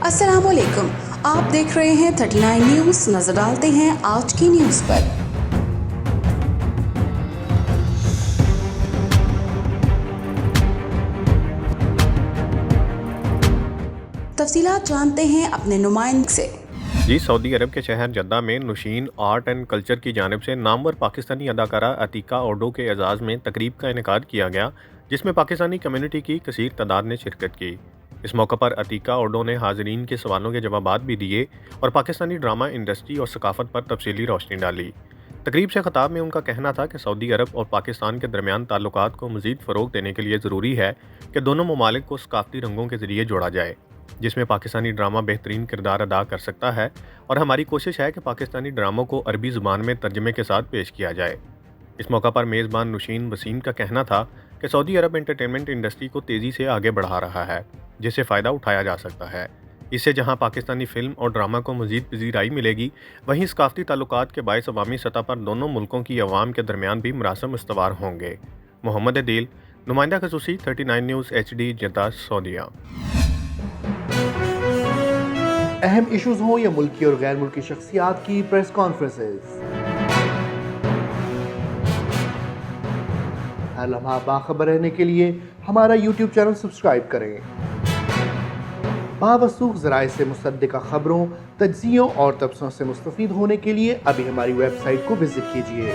अस्सलाम वालेकुम, आप देख रहे हैं 39 न्यूज़। नजर डालते हैं आज की न्यूज़ पर। तफसीलात जानते हैं अपने नुमाइंदे से। जी, सऊदी अरब के शहर जद्दा में नौशीन आर्ट एंड कल्चर की जानिब से नामवर पाकिस्तानी अदाकारा अतीका ओडो के एजाज़ में तकरीब का इनेकाद किया गया, जिसमें पाकिस्तानी कम्युनिटी की कसीर तादाद ने शिरकत की। इस मौका पर अतीका ओडो ने हाज़रीन के सवालों के जवाबात भी दिए और पाकिस्तानी ड्रामा इंडस्ट्री और सकाफत पर तफसीली रोशनी डाली। तकरीब से खिताब में उनका कहना था कि सऊदी अरब और पाकिस्तान के दरमियान ताल्लुकात को मज़ीद फ़रोग़ देने के लिए ज़रूरी है कि दोनों ममालिक को सकाफती रंगों के ज़रिए जोड़ा जाए, जिसमें पाकिस्तानी ड्रामा बेहतरीन किरदार अदा कर सकता है, और हमारी कोशिश है कि पाकिस्तानी ड्रामों को अरबी ज़ुबान में तर्जमे के साथ पेश किया जाए। इस मौका पर मेज़बान नौशीन वसीम का कहना था कि सऊदी अरब एंटरटेनमेंट इंडस्ट्री को तेज़ी से आगे बढ़ा रहा है, जिससे फ़ायदा उठाया जा सकता है। इससे जहां पाकिस्तानी फ़िल्म और ड्रामा को मज़ीद पजीराई मिलेगी, वहीं सकाफ़ती ताल्लुकात के बायस अवामी सतह पर दोनों मुल्कों की अवाम के दरमियान भी मरासम इस्तवार होंगे। मोहम्मद अदील, नुमाइंदा खसूसी, 39 न्यूज़ HD, जद्दा, सऊदीया। अहम इश्यूज हों या मुल्की और गैर मुल्की शख्सियात की प्रेस कॉन्फ्रेंसेस, हर लम्हा बाखबर रहने के लिए हमारा YouTube चैनल सब्सक्राइब करें। बावसूख ज़राए से मुसद्दिक़ा खबरों, तज्ज़ियों और तबसरों से मुस्तफ़ीद होने के लिए अभी हमारी वेबसाइट को विजिट कीजिए।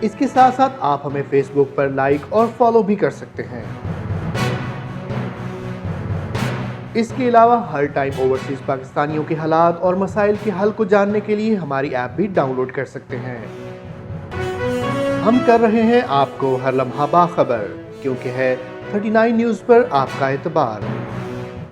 इसके साथ साथ आप हमें फेसबुक पर लाइक और फॉलो भी कर सकते हैं। इसके अलावा हर टाइम ओवरसीज़ पाकिस्तानियों के हालात और मसाइल के हल को जानने के लिए हमारी ऐप भी डाउनलोड कर सकते हैं। हम कर रहे हैं आपको हर लम्हा बाखबर, क्योंकि है 39 न्यूज़ पर आपका एतबार।